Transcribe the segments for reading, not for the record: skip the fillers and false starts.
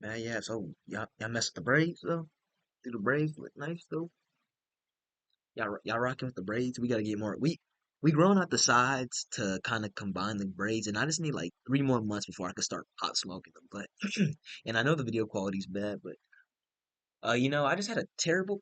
Man, yeah, so y'all mess with the braids though? Do the braids look nice though? Y'all rocking with the braids? We gotta get more. We growing out the sides to kind of combine the braids, and I just need like 3 more months before I can start hot smoking them. But and I know the video quality's bad, but I just had a terrible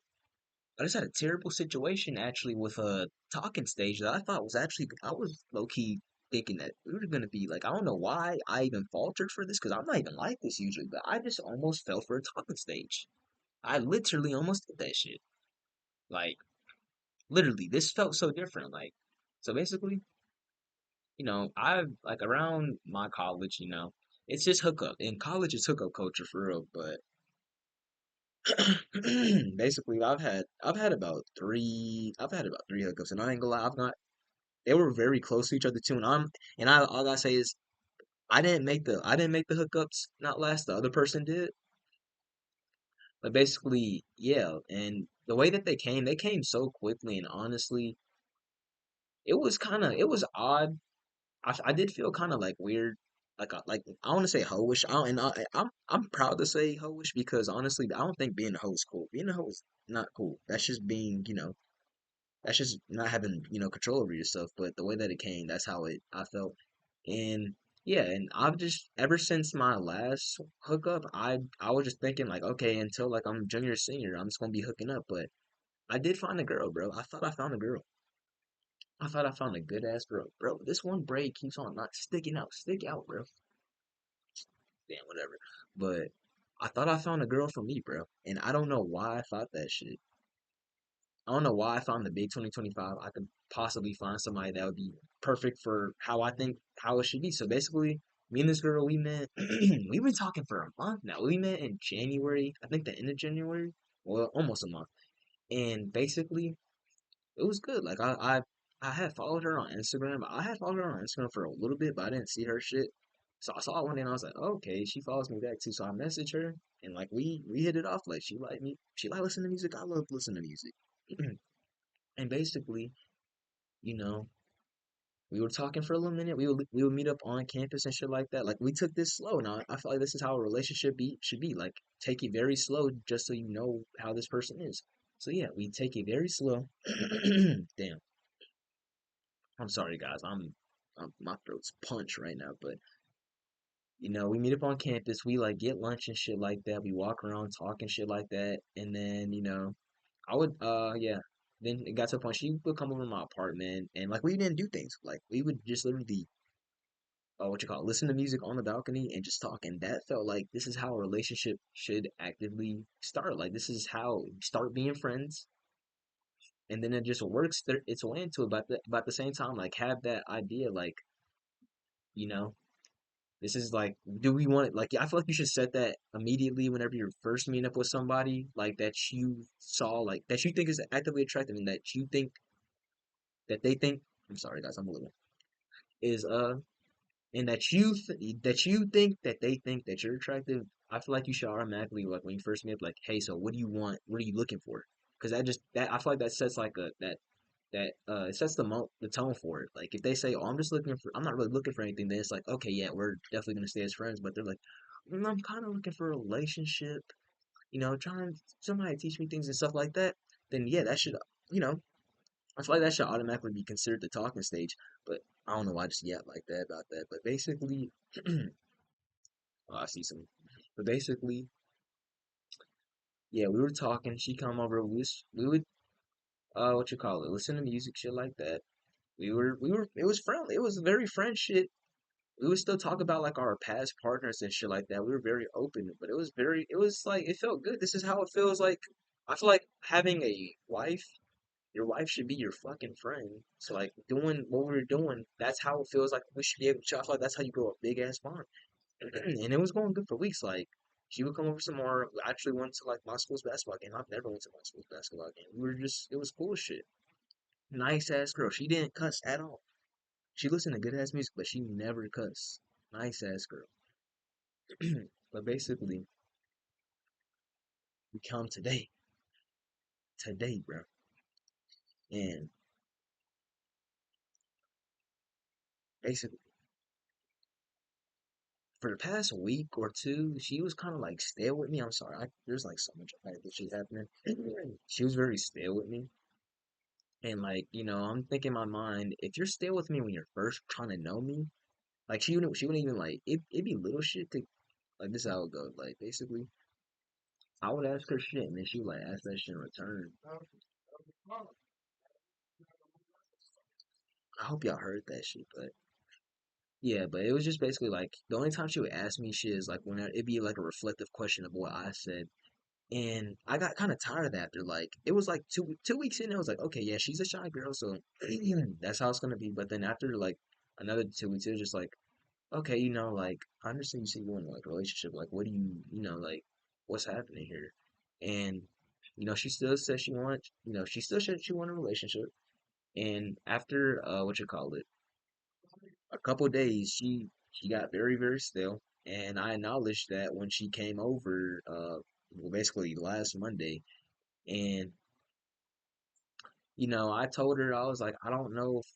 situation actually with a talking stage that I thought was actually I was low key thinking that we were gonna be like I don't know why I even faltered for this because I'm not even like this usually, but I just almost fell for a talking stage. I literally almost did that shit. Like, literally, this felt so different. Like, so basically, I like around my college, it's just hookup. In college, it's hookup culture for real. But basically, I've had about three hookups, and I ain't gonna lie, I've not. They were very close to each other too, and all I gotta say is I didn't make the hookups not last. The other person did, but basically, yeah. And the way that they came so quickly, and honestly it was odd. I did feel kind of like weird, like I want to say hoish. I'm proud to say hoish because honestly, I don't think being a hoe is cool. Being a hoe is not cool. That's just being, that's just not having, control over yourself. But the way that it came, that's how it I felt. And yeah, and I've just ever since my last hookup, I was just thinking like, okay, until like I'm junior senior, I'm just gonna be hooking up. But I did find a girl, bro. I thought I found a girl. I thought I found a good ass girl. Bro, this one braid keeps on not sticking out. Stick out, bro. Damn, whatever. But I thought I found a girl for me, bro. And I don't know why I thought that shit. I don't know why I found the big 2025. I could possibly find somebody that would be perfect for how I think how it should be. So basically, me and this girl, we met. We've been talking for a month now. We met in January. I think the end of January. Well, almost a month. And basically, it was good. Like I had followed her on Instagram. I had followed her on Instagram for a little bit, but I didn't see her shit. So I saw it one day and I was like, okay, she follows me back too. So I messaged her and like we hit it off. Like she liked me. She liked listening to music. I love listening to music. And basically, you know, we were talking for a little minute. We would meet up on campus and shit like that. Like we took this slow. Now I feel like this is how a relationship be should be. Like take it very slow just so you know how this person is. So yeah, we take it very slow. Damn. I'm sorry, guys. My throat's punched right now. But we meet up on campus. We like get lunch and shit like that. We walk around talking shit like that, and then I would yeah. Then it got to a point she would come over to my apartment, and like we didn't do things. Like we would just literally what you call it, listen to music on the balcony and just talk. And that felt like this is how a relationship should actively start. Like this is how you start being friends, and then it just works its way into it. But about the same time, like have that idea, like you know this is like, do we want it? Like, I feel like you should set that immediately whenever you're first meeting up with somebody, like that you saw, like that you think is actively attractive, and that you think that they think. I'm sorry, guys, I'm a little is and that you think that they think that you're attractive. I feel like you should automatically like when you first meet up, like, hey, so what do you want? What are you looking for? Because that I feel like that sets like a that it sets the tone for it. Like if they say, "Oh, I'm not really looking for anything," then it's like, okay, yeah, we're definitely gonna stay as friends. But they're like, I'm kind of looking for a relationship, trying somebody to teach me things and stuff like that. Then yeah, that should, you know, I feel like that should automatically be considered the talking stage. But I don't know why I just yap like that about that. But basically, oh, I see some. But basically, yeah, we were talking. She come over. We would what you call it, listen to music, shit like that. We were it was friendly. It was very friend shit. We would still talk about like our past partners and shit like that. We were very open, but it was like it felt good. This is how it feels like. I feel like having a wife, your wife should be your fucking friend. So like doing what we were doing, that's how it feels like we should be able to. I feel like that's how you grow a big ass bond. And it was going good for weeks. Like she would come over some more. I actually went to like my school's basketball game. I've never went to my school's basketball game. We were just it was cool shit. Nice ass girl. She didn't cuss at all. She listened to good ass music, but she never cussed. Nice ass girl. But basically, we come today, bro. And basically, for the past week or two, she was kind of like stale with me. I'm sorry, there's like so much bad shit happening. She was very stale with me, and like I'm thinking in my mind, if you're stale with me when you're first trying to know me, like she wouldn't even like it'd be little shit to like this is how it goes. Like basically, I would ask her shit, and then she would like ask that shit in return. I hope y'all heard that shit, but yeah, but it was just basically like the only time she would ask me shit is like when it'd be like a reflective question of what I said. And I got kind of tired of that after like it was like two weeks in, I was like, okay, yeah, she's a shy girl, so that's how it's gonna be. But then after like another 2 weeks, it was just like, okay, like I understand you say you want like a relationship, like what do like what's happening here? And she still said she wanted, she still said she wanted a relationship. And after what you call it, a couple days, she got very very still, and I acknowledged that when she came over, well, basically last Monday, and I told her I was like, I don't know if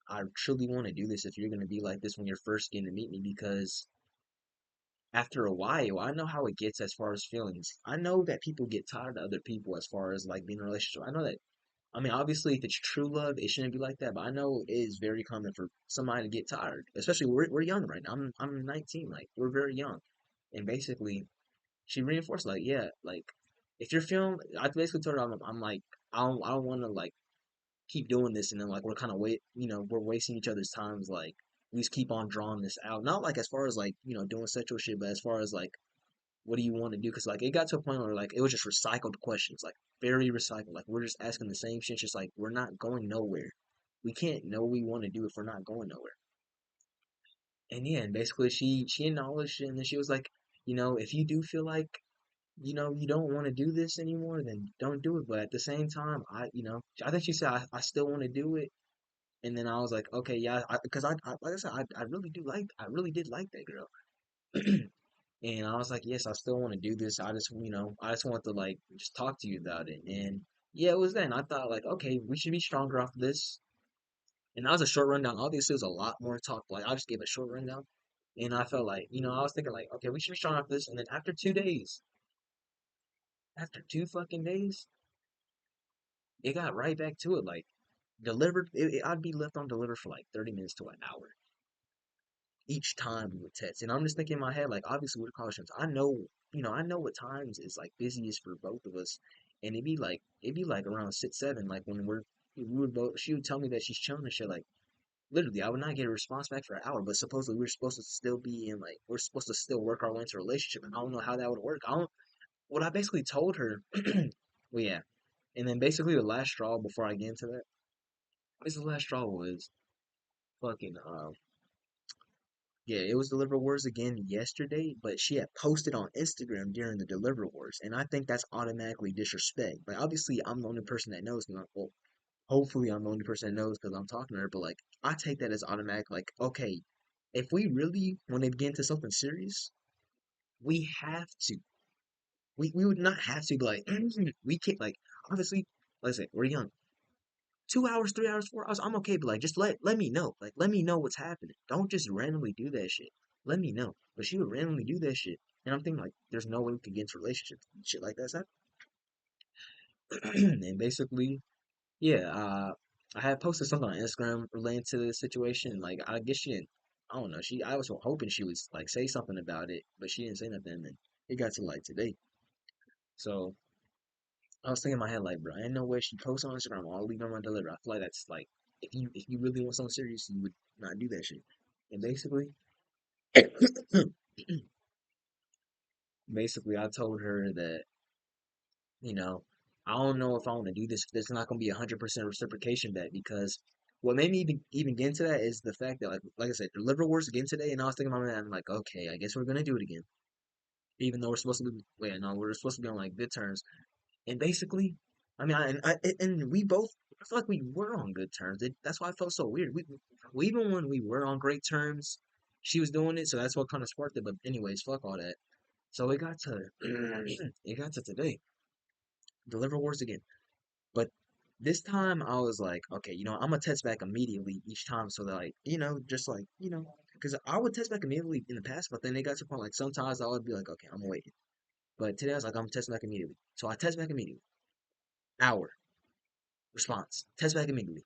I truly want to do this if you're gonna be like this when you're first getting to meet me because after a while, I know how it gets as far as feelings. I know that people get tired of other people as far as like being in a relationship. I know that. I mean, obviously, if it's true love, it shouldn't be like that. But I know it is very common for somebody to get tired, especially we're young right now. I'm 19, like we're very young, and basically, she reinforced like, yeah, like if you're feeling, I basically told her I'm like I don't want to like keep doing this and then like we're kind of we're wasting each other's times like we just keep on drawing this out not like as far as like doing sexual shit but as far as like what do you want to do because like it got to a point where like it was just recycled questions like very recycled like we're just asking the same shit just like we're not going nowhere we can't know what we want to do if we're not going nowhere and yeah and basically she acknowledged it and then she was like if you do feel like you don't want to do this anymore then don't do it but at the same time I think she said I still want to do it. And then I was like, okay, yeah, because like I said, I really I really did like that girl. And I was like, yes, I still want to do this. I just want to like just talk to you about it. And yeah, it was then. I thought like, okay, we should be stronger after this. And that was a short rundown. Obviously, it was a lot more talk. Like I just gave a short rundown, and I felt like, I was thinking like, okay, we should be strong after this. And then after 2 days, after 2 fucking days, it got right back to it. Like delivered, I'd be left on delivered for like 30 minutes to an hour each time we would text. And I'm just thinking in my head, like, obviously with college friends, I know what times is like busiest for both of us. And it'd be like around 6, 7, like when we would both, she would tell me that she's chilling and shit. Like, literally, I would not get a response back for an hour, but supposedly we're supposed to still be in, like, we're supposed to still work our way into a relationship. And I don't know how that would work. What I basically told her, well, yeah. And then basically the last straw before I get into that, this the last straw was fucking, yeah, it was Deliver Wars again yesterday, but she had posted on Instagram during the Deliver Wars, and I think that's automatically disrespect. Like, obviously, I'm the only person that knows, well, hopefully, I'm the only person that knows because I'm talking to her, but like, I take that as automatic. Like, okay, if we really want to get into something serious, we have to. We would not have to, but like, we can't, like, obviously, let's say we're young. 2 hours, 3 hours, 4 hours, I'm okay, but like just let me know. Like let me know what's happening. Don't just randomly do that shit. Let me know. But she would randomly do that shit. And I'm thinking like there's no way we could get into relationships. Shit like that's happening. And basically, yeah, I had posted something on Instagram related to this situation. Like I guess she didn't I don't know, I was hoping she would like say something about it, but she didn't say nothing and it got to like today. So I was thinking in my head, like, bro, ain't no way she posts on Instagram. I'll leave on my delivery. I feel like that's like, if you really want something serious, you would not do that shit. And basically, I told her that, you know, I don't know if I want to do this. If there's not gonna be 100% reciprocation back because what made me even get into that is the fact that like I said, deliver wars again today, and I was thinking about that. I'm like, okay, I guess we're gonna do it again, even though we're supposed to be. Wait, no, we're supposed to be on like good terms. And basically, I mean, and we both, I feel like we were on good terms. That's why I felt so weird. We even when we were on great terms, she was doing it, so that's what kind of sparked it. But anyways, fuck all that. So it got to it got to today, deliver wars again. But this time I was like, okay, I'm gonna text back immediately each time, so that like, just like, because I would text back immediately in the past, but then they got to the point like sometimes I would be like, okay, I'm waiting. But today I was like, I'm texting back immediately. So I text back immediately. Hour response. Text back immediately.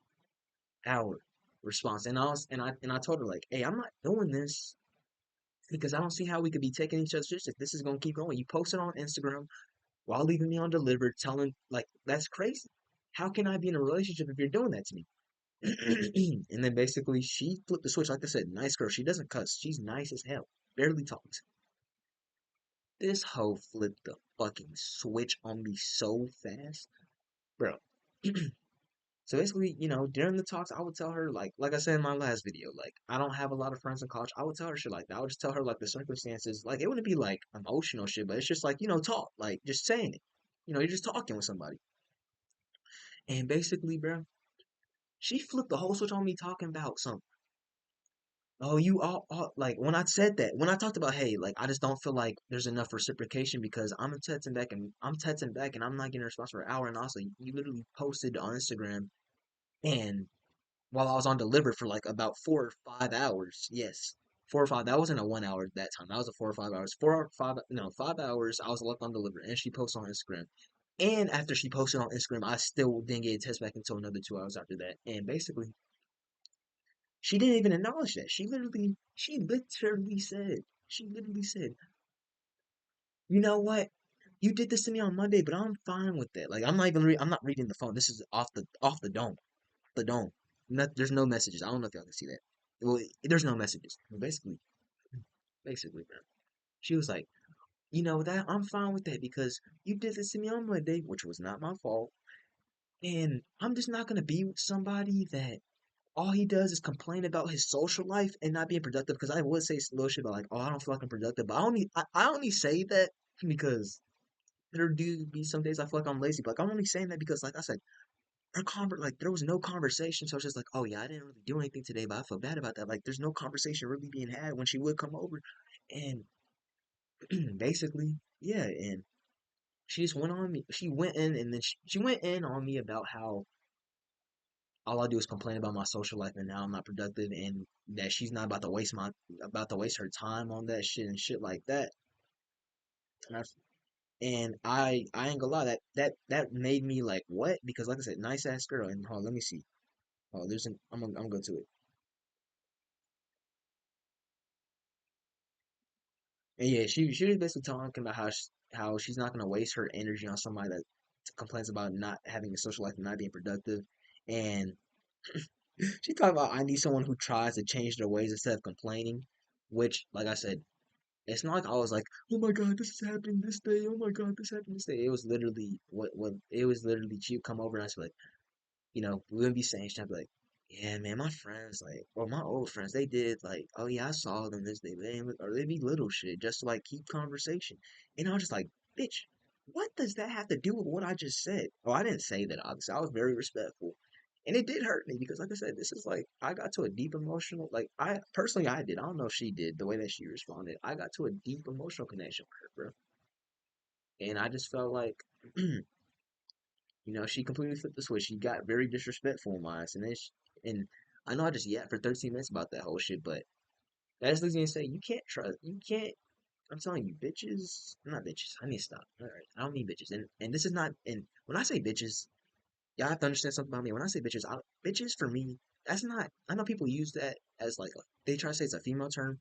Hour response. And I told her like, hey, I'm not doing this because I don't see how we could be taking each other serious if this is gonna keep going. You posted on Instagram while leaving me undelivered, telling like that's crazy. How can I be in a relationship if you're doing that to me? And then basically she flipped the switch. Like I said, nice girl. She doesn't cuss. She's nice as hell. Barely talks. This hoe flipped the fucking switch on me so fast, bro. So basically, during the talks, I would tell her like I said in my last video, like I don't have a lot of friends in college. I would tell her shit like that. I would just tell her like the circumstances. Like it wouldn't be like emotional shit, but it's just like talk, like just saying it. You're just talking with somebody. And basically, bro, she flipped the whole switch on me talking about some. Oh, you all like when I said that, when I talked about, hey, like I just don't feel like there's enough reciprocation because I'm texting back and I'm not getting a response for an hour, and also you literally posted on Instagram and while I was on delivered for like about 4 or 5 hours. Yes, 4 or 5. That wasn't a 1 hour that time. That was a 4 or 5 hours. 4 or 5, no, 5 hours. I was left on delivered, and she posted on Instagram. And after she posted on Instagram, I still didn't get a text back until another 2 hours after that. And basically, she didn't even acknowledge that. She literally said, you know what? You did this to me on Monday, but I'm fine with that. Like I'm not reading the phone. This is off the dome. The dome. There's no messages. I don't know if y'all can see that. Well, there's no messages. But basically, bro. She was like, you know that I'm fine with that because you did this to me on Monday, which was not my fault, and I'm just not gonna be with somebody that all he does is complain about his social life and not being productive. Because I would say little shit about like, oh, I don't feel like I'm productive, but I only say that because there do be some days I feel like I'm lazy. But like, I'm only saying that because, like I said, like there was no conversation, so it's just like, oh yeah, I didn't really do anything today, but I feel bad about that. Like, there's no conversation really being had when she would come over, and basically, yeah, and she just went on me. She went in, and then she went in on me about how all I do is complain about my social life and how I'm not productive, and that she's not about to waste her time on that shit and shit like that. And I ain't gonna lie, that made me like what? Because like I said, nice ass girl. And hold on, let me see. Oh, I'm gonna go to it. And yeah, she was basically talking about how she's not gonna waste her energy on somebody that complains about not having a social life and not being productive. And she talked about I need someone who tries to change their ways instead of complaining. Which, like I said, it's not like I was like, oh my god, this is happening this day. Oh my god, this happened this day. It was literally what it was literally. She would come over and I was like, we wouldn't be saying shit. I'd be like, yeah, man, my friends, like, or my old friends, they did, like, oh yeah, I saw them this day, but or they'd be little shit just to, like, keep conversation. And I was just like, bitch, what does that have to do with what I just said? Oh, I didn't say that, obviously. I was very respectful. And it did hurt me because, like I said, this is like, I got to a deep emotional, like, I did. I don't know if she did, the way that she responded. I got to a deep emotional connection with her, bro. And I just felt like, she completely flipped the switch. She got very disrespectful in my eyes, and I know I just yapped for 13 minutes about that whole shit, but that just leads me to say you can't trust. You can't. I'm telling you, bitches. I'm not bitches. I need to stop. All right, I don't mean bitches. And this is not. And when I say bitches, y'all have to understand something about me. When I say bitches, bitches for me, that's not. I know people use that as like they try to say it's a female term.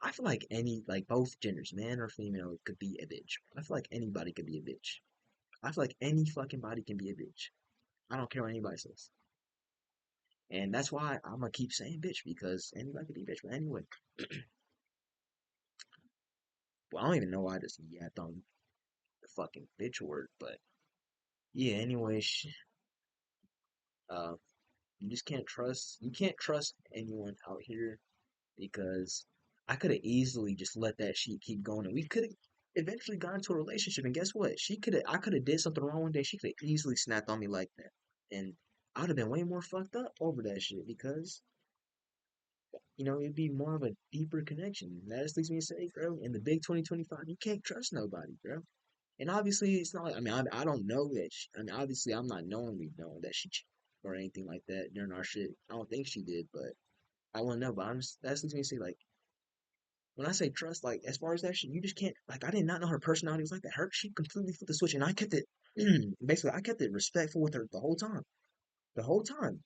I feel like both genders, man or female, could be a bitch. I feel like anybody could be a bitch. I feel like any fucking body can be a bitch. I don't care what anybody says. And that's why I'm gonna keep saying bitch because anybody can be bitch. But anyway, well, I don't even know why I just yapped on the fucking bitch word. But yeah, anyway, uh, you just can't trust. You can't trust anyone out here because I could have easily just let that shit keep going, and we could have eventually got into a relationship. And guess what? I could have did something wrong one day. She could have easily snapped on me like that, and I would have been way more fucked up over that shit because it'd be more of a deeper connection. That just leads me to say, bro, in the big 2025, you can't trust nobody, bro. And obviously, it's not like, I mean, I don't know that. I mean, obviously, I'm not knowingly knowing that she cheated or anything like that during our shit. I don't think she did, but I want to know. But that just leads me to say, like, when I say trust, like as far as that shit, you just can't. Like I did not know her personality was like that. Her she completely flipped the switch, and I kept it. Basically, I kept it respectful with her the whole time,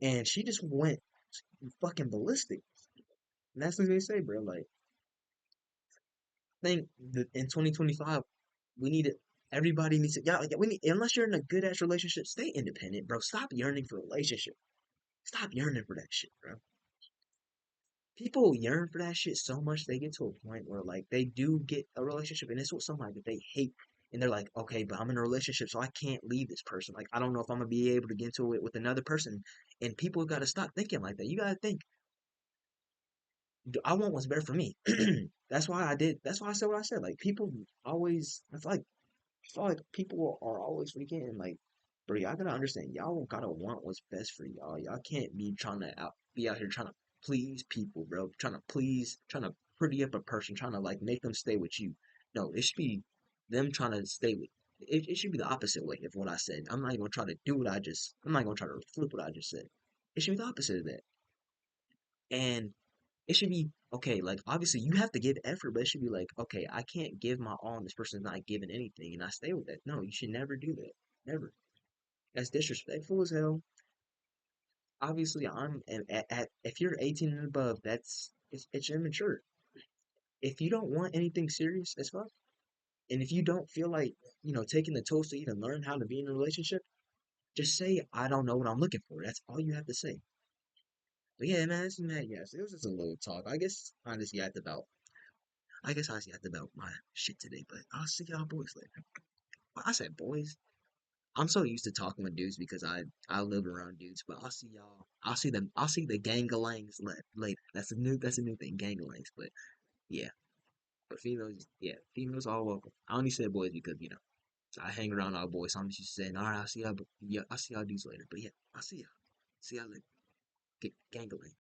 and she just went fucking ballistic. And that's what they say, bro. Like, I think that in 2025, we need it. Everybody needs to. Yeah, like, we need. Unless you're in a good ass relationship, stay independent, bro. Stop yearning for a relationship. Stop yearning for that shit, bro. People yearn for that shit so much they get to a point where like they do get a relationship and it's with somebody that they hate and they're like, okay, but I'm in a relationship so I can't leave this person. Like I don't know if I'm gonna be able to get into it with another person. And people gotta stop thinking like that. You gotta think, I want what's better for me. That's why I did. That's why I said what I said. Like people always, I feel like people are always freaking like, bro, y'all gotta understand, y'all gotta want what's best for y'all. Y'all can't be trying to be out here trying to please people, bro. Trying to pretty up a person, trying to like make them stay with you. No, it should be them trying to stay with. It should be the opposite way of what I said. I'm not even gonna try to do what I just. I'm not gonna try to flip what I just said. It should be the opposite of that. And it should be okay, like obviously you have to give effort, but it should be like, okay, I can't give my all and this person's not giving anything and I stay with that. No, you should never do that. Never. That's disrespectful as hell. Obviously I'm and if you're 18 and above, it's immature. If you don't want anything serious as fuck, and if you don't feel like, taking the tools to even learn how to be in a relationship, just say I don't know what I'm looking for. That's all you have to say. But yeah, man, yes, it was just a little talk. I guess I just yapped about my shit today, but I'll see y'all boys later. Well, I said boys. I'm so used to talking with dudes because I live around dudes, but I'll see y'all. I'll see them. I'll see the gangalangs later. That's a new thing, gangalangs. But yeah, but females, yeah, females all welcome. I only said boys because I hang around all boys. So I'm just saying, all right, I'll see y'all. Yeah, I'll see y'all dudes later. But yeah, I'll see y'all. See y'all later. Gangalang.